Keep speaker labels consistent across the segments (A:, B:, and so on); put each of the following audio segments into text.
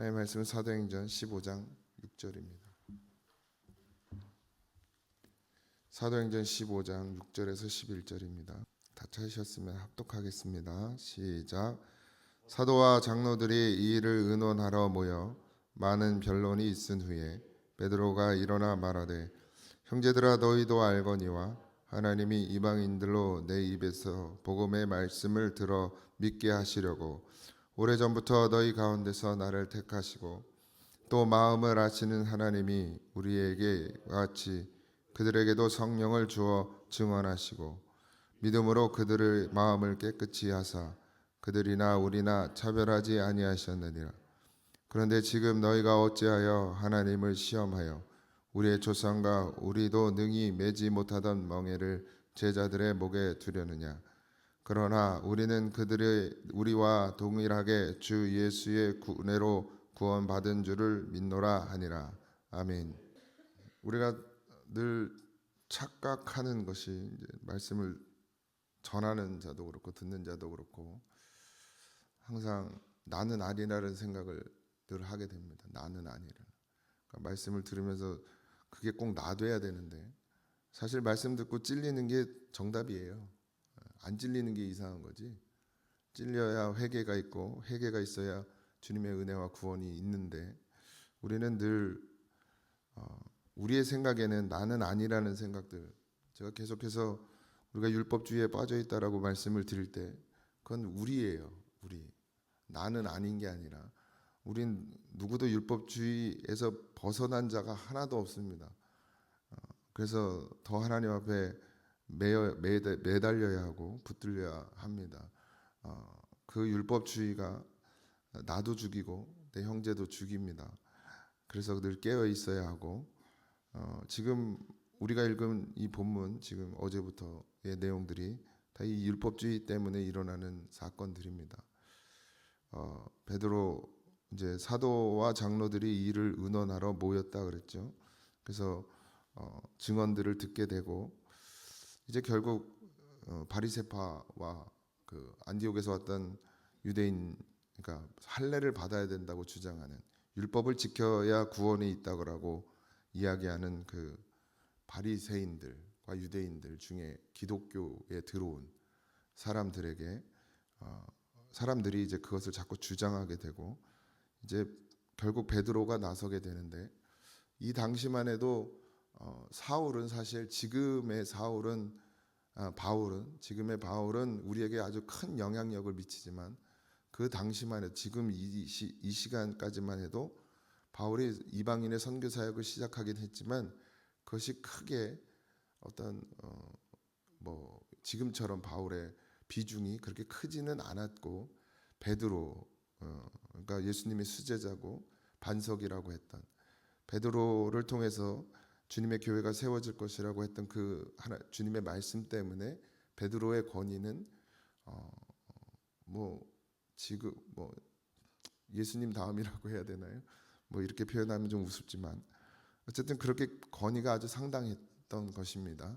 A: 하나님의 말씀은 사도행전 15장 6절입니다. 사도행전 15장 6절에서 11절입니다. 다 찾으셨으면 합독하겠습니다. 시작. 사도와 장로들이 이 일을 의논하러 모여 많은 변론이 있은 후에 베드로가 일어나 말하되, 형제들아, 너희도 알거니와 하나님이 이방인들로 내 입에서 복음의 말씀을 들어 믿게 하시려고 오래전부터 너희 가운데서 나를 택하시고 또 마음을 아시는 하나님이 우리에게 같이 그들에게도 성령을 주어 증언하시고 믿음으로 그들의 마음을 깨끗이 하사 그들이나 우리나 차별하지 아니하셨느니라. 그런데 지금 너희가 어찌하여 하나님을 시험하여 우리의 조상과 우리도 능히 매지 못하던 멍에를 제자들의 목에 두려느냐. 그러나 우리는 그들의 우리와 동일하게 주 예수의 은혜로 구원받은 줄을 믿노라 하니라. 아멘. 우리가 늘 착각하는 것이 말씀을 전하는 자도 그렇고 듣는 자도 그렇고 항상 나는 아니라는 생각을 늘 하게 됩니다. 나는 아니라. 그러니까 말씀을 들으면서 그게 꼭 나돼야 되는데 사실 말씀 듣고 찔리는 게 정답이에요. 안 찔리는 게 이상한 거지. 찔려야 회개가 있고 회개가 있어야 주님의 은혜와 구원이 있는데 우리는 늘 우리의 생각에는 나는 아니라는 생각들. 제가 계속해서 우리가 율법주의에 빠져 있다라고 말씀을 드릴 때 그건 우리예요. 우리. 나는 아닌 게 아니라 우린 누구도 율법주의에서 벗어난 자가 하나도 없습니다. 그래서 더 하나님 앞에 매달려야 하고 붙들려야 합니다. 그 율법주의가 나도 죽이고 내 형제도 죽입니다. 그래서 늘 깨어 있어야 하고 지금 우리가 읽은 이 본문 지금 어제부터의 내용들이 다 이 율법주의 때문에 일어나는 사건들입니다. 베드로 이제 사도와 장로들이 이 일을 의논하러 모였다 그랬죠. 그래서 증언들을 듣게 되고 이제 결국 바리새파와 그 안디옥에서 왔던 유대인, 그러니까 할례를 받아야 된다고 주장하는 율법을 지켜야 구원이 있다고 이야기하는 그 바리새인들과 유대인들 중에 기독교에 들어온 사람들에게 사람들이 이제 그것을 자꾸 주장하게 되고 이제 결국 베드로가 나서게 되는데 이 당시만 해도 사울은 사실 지금의 바울은 우리에게 아주 큰 영향력을 미치지만 그 당시만 해도 지금 이 시간까지만 해도 바울이 이방인의 선교 사역을 시작하긴 했지만 그것이 크게 어떤 뭐 지금처럼 바울의 비중이 그렇게 크지는 않았고 베드로 그러니까 예수님의 수제자고 반석이라고 했던 베드로를 통해서 주님의 교회가 세워질 것이라고 했던 그 주님의 말씀 때문에 베드로의 권위는 지금 예수님 다음이라고 해야 되나요? 뭐 이렇게 표현하면 좀 우습지만 어쨌든 그렇게 권위가 아주 상당했던 것입니다.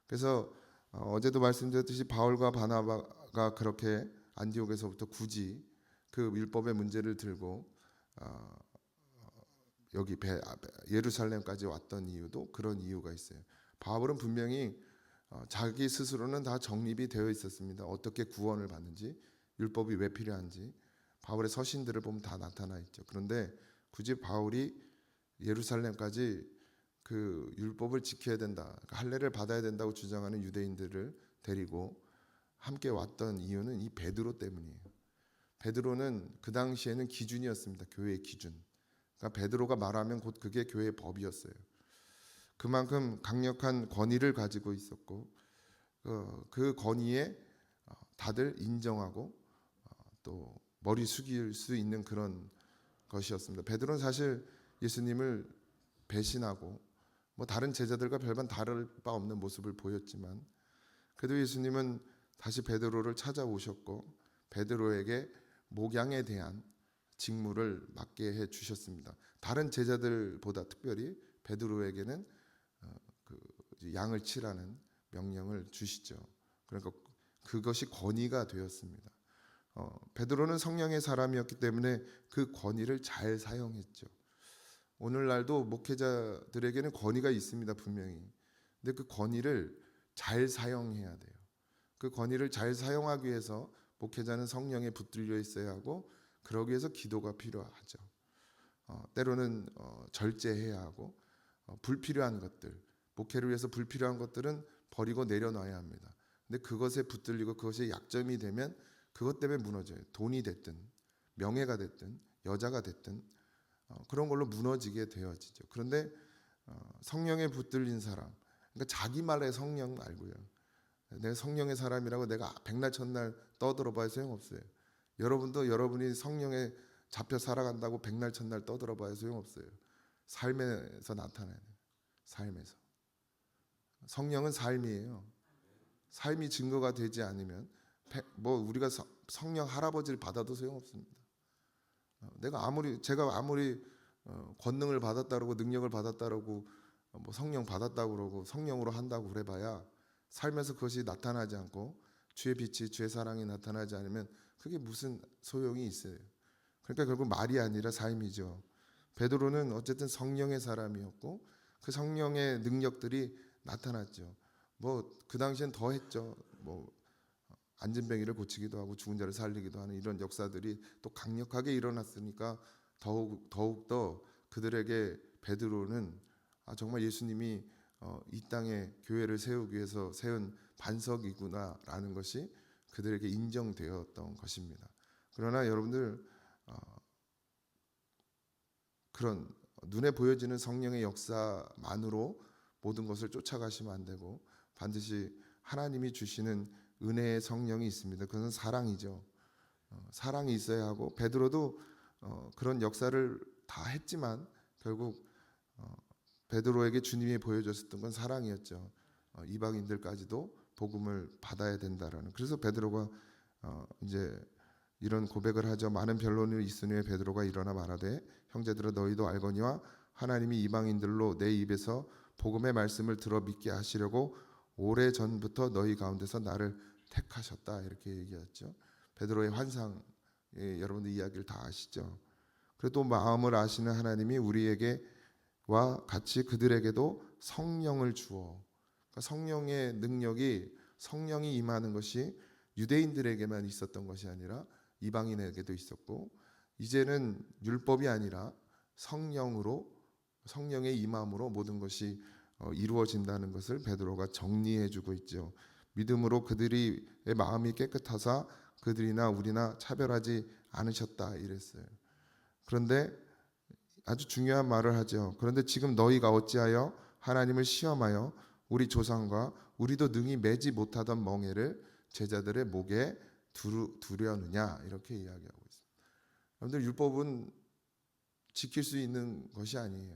A: 그래서 어제도 말씀드렸듯이 바울과 바나바가 그렇게 안디옥에서부터 굳이 그 율법의 문제를 들고 여기 예루살렘까지 왔던 이유도 그런 이유가 있어요. 바울은 분명히 자기 스스로는 다 정립이 되어 있었습니다. 어떻게 구원을 받는지, 율법이 왜 필요한지 바울의 서신들을 보면 다 나타나 있죠. 그런데 굳이 바울이 예루살렘까지 그 율법을 지켜야 된다, 할례를 받아야 된다고 주장하는 유대인들을 데리고 함께 왔던 이유는 이 베드로 때문이에요. 베드로는 그 당시에는 기준이었습니다. 교회의 기준. 그러니까 베드로가 말하면 곧 그게 교회의 법이었어요. 그만큼 강력한 권위를 가지고 있었고 그 권위에 다들 인정하고 또 머리 숙일 수 있는 그런 것이었습니다. 베드로는 사실 예수님을 배신하고 뭐 다른 제자들과 별반 다를 바 없는 모습을 보였지만 그래도 예수님은 다시 베드로를 찾아오셨고 베드로에게 목양에 대한 직무를 맡게 해 주셨습니다. 다른 제자들보다 특별히 베드로에게는 그 양을 치라는 명령을 주시죠. 그러니까 그것이 권위가 되었습니다. 베드로는 성령의 사람이었기 때문에 그 권위를 잘 사용했죠. 오늘날도 목회자들에게는 권위가 있습니다, 분명히. 근데 그 권위를 잘 사용해야 돼요. 그 권위를 잘 사용하기 위해서 목회자는 성령에 붙들려 있어야 하고, 그러기 위해서 기도가 필요하죠. 때로는 절제해야 하고, 불필요한 것들, 목회를 위해서 불필요한 것들은 버리고 내려놔야 합니다. 근데 그것에 붙들리고 그것이 약점이 되면 그것 때문에 무너져요. 돈이 됐든 명예가 됐든 여자가 됐든 그런 걸로 무너지게 되어지죠. 그런데 성령에 붙들린 사람, 그러니까 자기 말에 성령 말고요. 내가 성령의 사람이라고 내가 백날 천날 떠들어봐야 소용없어요. 여러분도 여러분이 성령에 잡혀 살아간다고 백날 천날 떠들어봐야 소용없어요. 삶에서 나타나야 돼요. 삶에서. 성령은 삶이에요. 삶이 증거가 되지 않으면 우리가 성령 할아버지를 받아도 소용없습니다. 제가 아무리 권능을 받았다고 능력을 받았다고 성령 받았다고 그러고 성령으로 한다고 그래봐야 삶에서 그것이 나타나지 않고 주의 빛이 주의 사랑이 나타나지 않으면 그게 무슨 소용이 있어요. 그러니까 결국 말이 아니라 삶이죠. 베드로는 어쨌든 성령의 사람이었고 그 성령의 능력들이 나타났죠. 그 당시엔 더 했죠. 안진뱅이를 고치기도 하고 죽은 자를 살리기도 하는 이런 역사들이 또 강력하게 일어났으니까 더욱더 그들에게 베드로는 정말 예수님이 이 땅에 교회를 세우기 위해서 세운 반석이구나라는 것이 그들에게 인정되었던 것입니다. 그러나 여러분들 그런 눈에 보여지는 성령의 역사만으로 모든 것을 쫓아가시면 안 되고 반드시 하나님이 주시는 은혜의 성령이 있습니다. 그것은 사랑이죠. 사랑이 있어야 하고 베드로도 그런 역사를 다 했지만 결국 베드로에게 주님이 보여줬었던 건 사랑이었죠. 이방인들까지도 복음을 받아야 된다라는. 그래서 베드로가 이제 이런 고백을 하죠. 많은 변론이 있으니 베드로가 일어나 말하되 형제들아 너희도 알거니와 하나님이 이방인들로 내 입에서 복음의 말씀을 들어 믿게 하시려고 오래 전부터 너희 가운데서 나를 택하셨다 이렇게 얘기했죠. 베드로의 환상 여러분들 이야기를 다 아시죠. 그래도 마음을 아시는 하나님이 우리에게와 같이 그들에게도 성령을 주어 그러니까 성령의 능력이 성령이 임하는 것이 유대인들에게만 있었던 것이 아니라 이방인에게도 있었고 이제는 율법이 아니라 성령으로 성령의 임함으로 모든 것이 이루어진다는 것을 베드로가 정리해주고 있죠. 믿음으로 그들의 마음이 깨끗하사 그들이나 우리나 차별하지 않으셨다 이랬어요. 그런데 아주 중요한 말을 하죠. 그런데 지금 너희가 어찌하여 하나님을 시험하여 우리 조상과 우리도 능히 매지 못하던 멍에를 제자들의 목에 두려느냐 이렇게 이야기하고 있습니다. 여러분들 율법은 지킬 수 있는 것이 아니에요.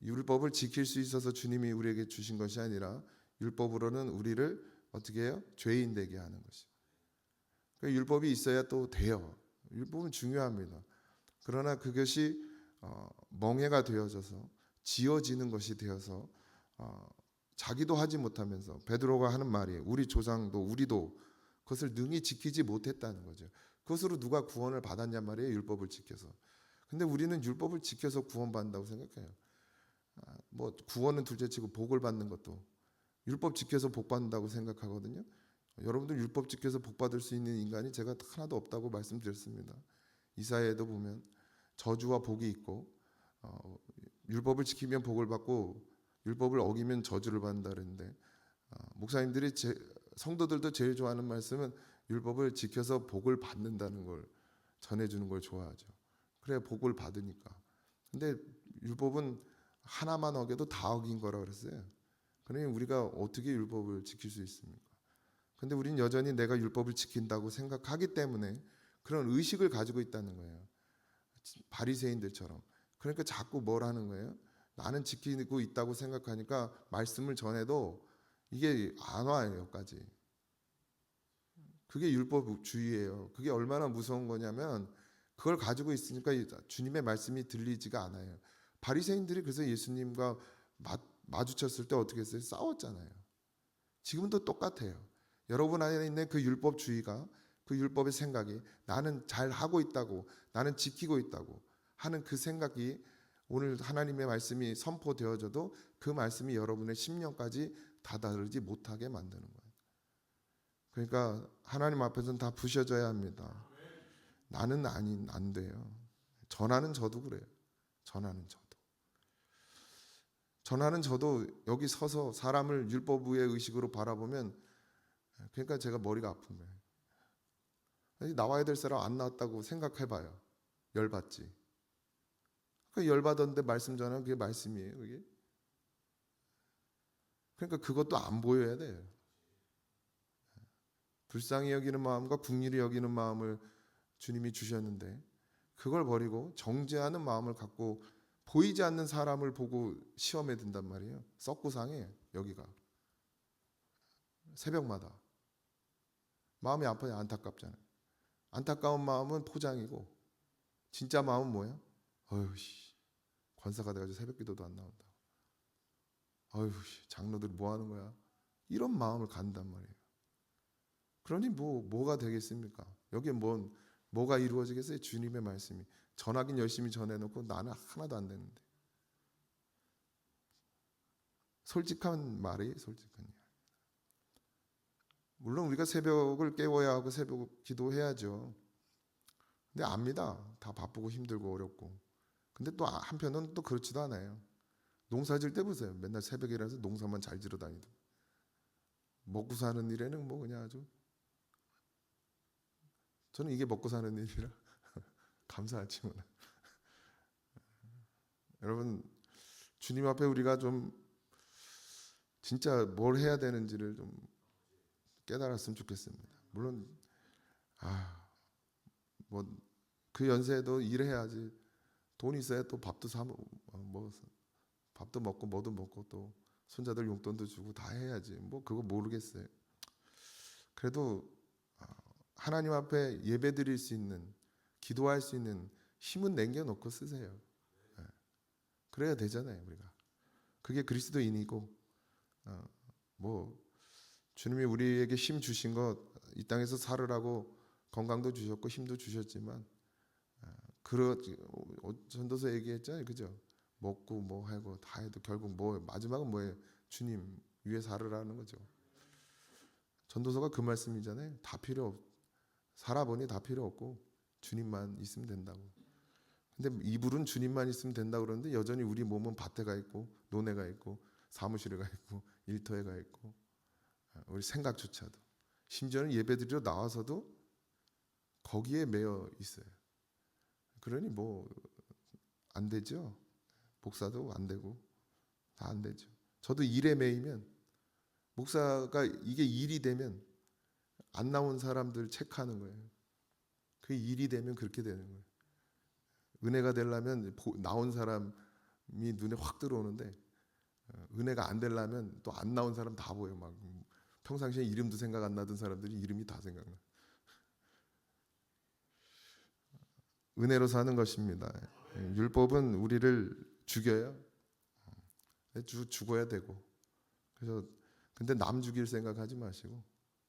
A: 율법을 지킬 수 있어서 주님이 우리에게 주신 것이 아니라 율법으로는 우리를 어떻게 해요? 죄인 되게 하는 것이. 그러니까 율법이 있어야 또 돼요. 율법은 중요합니다. 그러나 그것이 멍해가 되어져서 지어지는 것이 되어서 자기도 하지 못하면서 베드로가 하는 말이에요. 우리 조상도 우리도 그것을 능히 지키지 못했다는 거죠. 그것으로 누가 구원을 받았냔 말이에요. 율법을 지켜서. 근데 우리는 율법을 지켜서 구원받는다고 생각해요. 구원은 둘째치고 복을 받는 것도 율법 지켜서 복 받는다고 생각하거든요. 여러분들 율법 지켜서 복 받을 수 있는 인간이 제가 하나도 없다고 말씀드렸습니다. 이사야에도 보면 저주와 복이 있고 율법을 지키면 복을 받고 율법을 어기면 저주를 받는다 그랬는데 목사님들이 성도들도 제일 좋아하는 말씀은 율법을 지켜서 복을 받는다는 걸 전해주는 걸 좋아하죠. 그래 복을 받으니까. 근데 율법은 하나만 어겨도 다 어긴 거라 그랬어요. 그러니 우리가 어떻게 율법을 지킬 수 있습니까? 근데 우리는 여전히 내가 율법을 지킨다고 생각하기 때문에 그런 의식을 가지고 있다는 거예요. 바리새인들처럼. 그러니까 자꾸 뭘 하는 거예요? 나는 지키고 있다고 생각하니까 말씀을 전해도 이게 안 와요, 여기까지. 그게 율법주의예요. 그게 얼마나 무서운 거냐면 그걸 가지고 있으니까 주님의 말씀이 들리지가 않아요. 바리새인들이 그래서 예수님과 마주쳤을 때 어떻게 했어요? 싸웠잖아요. 지금도 똑같아요. 여러분 안에 있는 그 율법주의가 그 율법의 생각이 나는 잘 하고 있다고, 나는 지키고 있다고 하는 그 생각이 오늘 하나님의 말씀이 선포되어져도 그 말씀이 여러분의 심령까지 다다르지 못하게 만드는 거예요. 그러니까 하나님 앞에서는 다 부셔져야 합니다. 나는 안 돼요. 전하는 저도 그래요. 전하는 저도 여기 서서 사람을 율법 위의 의식으로 바라보면, 그러니까 제가 머리가 아픈 거예요. 나와야 될 사람 안 나왔다고 생각해봐요. 열받지. 그 열받았는데 말씀 전하면 그게 말씀이에요, 그게? 그러니까 그것도 안 보여야 돼요. 불쌍히 여기는 마음과 긍휼히 여기는 마음을 주님이 주셨는데 그걸 버리고 정죄하는 마음을 갖고 보이지 않는 사람을 보고 시험에 든단 말이에요. 썩고 상해. 여기가 새벽마다 마음이 아파요. 안타깝잖아요. 안타까운 마음은 포장이고 진짜 마음은 뭐예요? 어휴 씨, 권사가 돼가지고 새벽기도도 안 나온다. 어휴 씨, 장로들이 뭐 하는 거야? 이런 마음을 갖는단 말이에요. 그러니 뭐가 되겠습니까? 여기에 뭐가 이루어지겠어요? 주님의 말씀이. 전하긴 열심히 전해놓고 나는 하나도 안 되는데. 솔직한 말이 솔직한 말. 물론 우리가 새벽을 깨워야 하고 새벽 기도해야죠. 근데 압니다. 다 바쁘고 힘들고 어렵고. 근데 또 한편은 또 그렇지도 않아요. 농사 질 때 보세요. 맨날 새벽에 일어나서 농사만 잘 지러 다니고. 먹고 사는 일에는 뭐 그냥 아주, 저는 이게 먹고 사는 일이라 감사하지만 여러분, 주님 앞에 우리가 좀 진짜 뭘 해야 되는지를 좀 깨달았으면 좋겠습니다. 물론 뭐 그 연세에도 일해야지. 돈이 있어야 또 밥도 밥도 먹고 뭐도 먹고 또 손자들 용돈도 주고 다 해야지. 뭐 그거 모르겠어요. 그래도 하나님 앞에 예배드릴 수 있는, 기도할 수 있는 힘은 남겨놓고 쓰세요. 그래야 되잖아요, 우리가. 그게 그리스도인이고, 뭐 주님이 우리에게 힘 주신 것, 이 땅에서 살으라고 건강도 주셨고 힘도 주셨지만, 전도서 얘기했잖아요, 그죠? 먹고 뭐 하고 다 해도 결국 마지막은 뭐예요? 주님 위에 살으라는 거죠. 전도서가 그 말씀이잖아요. 살아보니 다 필요 없고 주님만 있으면 된다고. 근데 이불은 주님만 있으면 된다고 그러는데 여전히 우리 몸은 밭에 가 있고 논에 가 있고 사무실에 가 있고 일터에 가 있고, 우리 생각조차도, 심지어는 예배드리러 나와서도 거기에 매여 있어요. 그러니 뭐 안 되죠. 목사도 안 되고 다 안 되죠. 저도 일에 매이면, 목사가 이게 일이 되면 안 나온 사람들 체크하는 거예요. 그 일이 되면 그렇게 되는 거예요. 은혜가 되려면 나온 사람이 눈에 확 들어오는데, 은혜가 안 되려면 또 안 나온 사람 다 보여. 막 평상시에 이름도 생각 안 나던 사람들이 이름이 다 생각나. 은혜로 사는 것입니다. 율법은 우리를 죽여요. 죽어야 되고. 그래서 근데 남 죽일 생각하지 마시고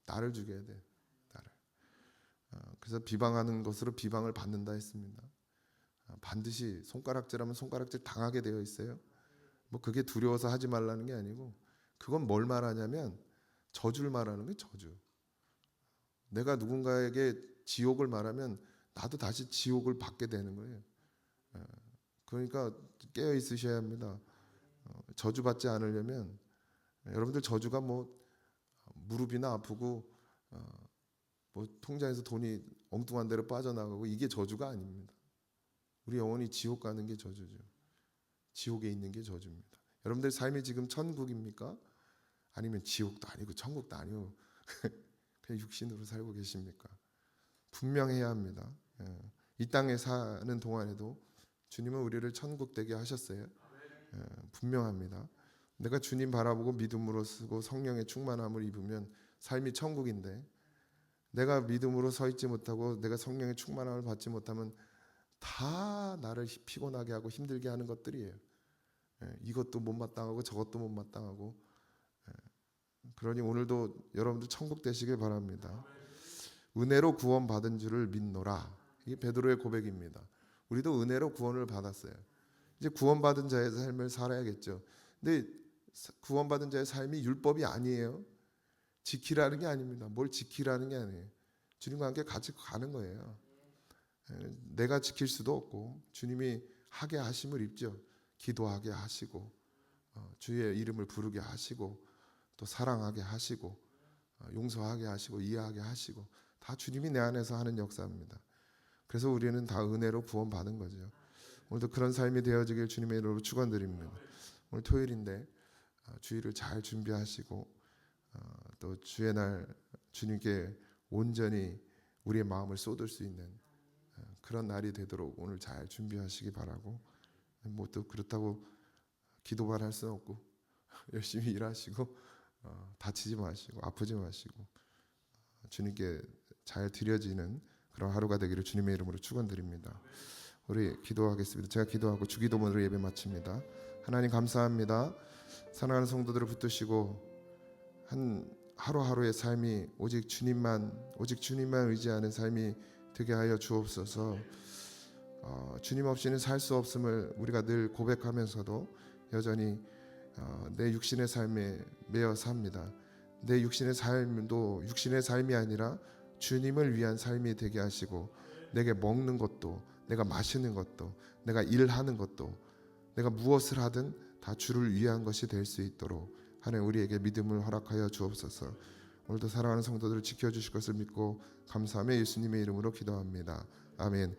A: 나를 죽여야 돼. 나를. 그래서 비방하는 것으로 비방을 받는다 했습니다. 반드시 손가락질하면 손가락질 당하게 되어 있어요. 뭐 그게 두려워서 하지 말라는 게 아니고, 그건 뭘 말하냐면 저주를 말하는 거예요. 저주. 내가 누군가에게 지옥을 말하면 나도 다시 지옥을 받게 되는 거예요. 그러니까 깨어 있으셔야 합니다. 저주받지 않으려면, 여러분들 저주가 뭐 무릎이나 아프고 뭐 통장에서 돈이 엉뚱한 데로 빠져나가고 이게 저주가 아닙니다. 우리 영혼이 지옥 가는 게 저주죠. 지옥에 있는 게 저주입니다. 여러분들 삶이 지금 천국입니까? 아니면 지옥도 아니고 천국도 아니고 그냥 육신으로 살고 계십니까? 분명해야 합니다. 이 땅에 사는 동안에도 주님은 우리를 천국 되게 하셨어요. 분명합니다. 내가 주님 바라보고 믿음으로 쓰고 성령의 충만함을 입으면 삶이 천국인데, 내가 믿음으로 서 있지 못하고 내가 성령의 충만함을 받지 못하면 다 나를 피곤하게 하고 힘들게 하는 것들이에요. 이것도 못마땅하고 저것도 못마땅하고. 그러니 오늘도 여러분들 천국 되시길 바랍니다. 은혜로 구원받은 줄을 믿노라. 이게 베드로의 고백입니다. 우리도 은혜로 구원을 받았어요. 이제 구원받은 자의 삶을 살아야겠죠. 근데 구원받은 자의 삶이 율법이 아니에요. 지키라는 게 아닙니다. 뭘 지키라는 게 아니에요. 주님과 함께 같이 가는 거예요. 내가 지킬 수도 없고 주님이 하게 하심을 입죠. 기도하게 하시고 주의 이름을 부르게 하시고 또 사랑하게 하시고 용서하게 하시고 이해하게 하시고 다 주님이 내 안에서 하는 역사입니다. 그래서 우리는 다 은혜로 구원받은 거죠. 오늘도 그런 삶이 되어지길 주님의 이름으로 축원드립니다. 오늘 토요일인데 주일을 잘 준비하시고 또 주의 날 주님께 온전히 우리의 마음을 쏟을 수 있는 그런 날이 되도록 오늘 잘 준비하시기 바라고, 뭐 또 그렇다고 기도만 할 수는 없고 열심히 일하시고 다치지 마시고 아프지 마시고 주님께 잘 드려지는 그런 하루가 되기를 주님의 이름으로 축원드립니다. 우리 기도하겠습니다. 제가 기도하고 주기도문으로 예배 마칩니다. 하나님 감사합니다. 사랑하는 성도들을 붙드시고 한 하루하루의 삶이 오직 주님만 의지하는 삶이 되게 하여 주옵소서. 주님 없이는 살 수 없음을 우리가 늘 고백하면서도 여전히 내 육신의 삶에 매여 삽니다. 내 육신의 삶도 육신의 삶이 아니라 주님을 위한 삶이 되게 하시고, 내게 먹는 것도, 내가 마시는 것도, 내가 일하는 것도, 내가 무엇을 하든 다 주를 위한 것이 될 수 있도록 하나님 우리에게 믿음을 허락하여 주옵소서. 오늘도 사랑하는 성도들을 지켜주실 것을 믿고 감사하며 예수님의 이름으로 기도합니다. 아멘.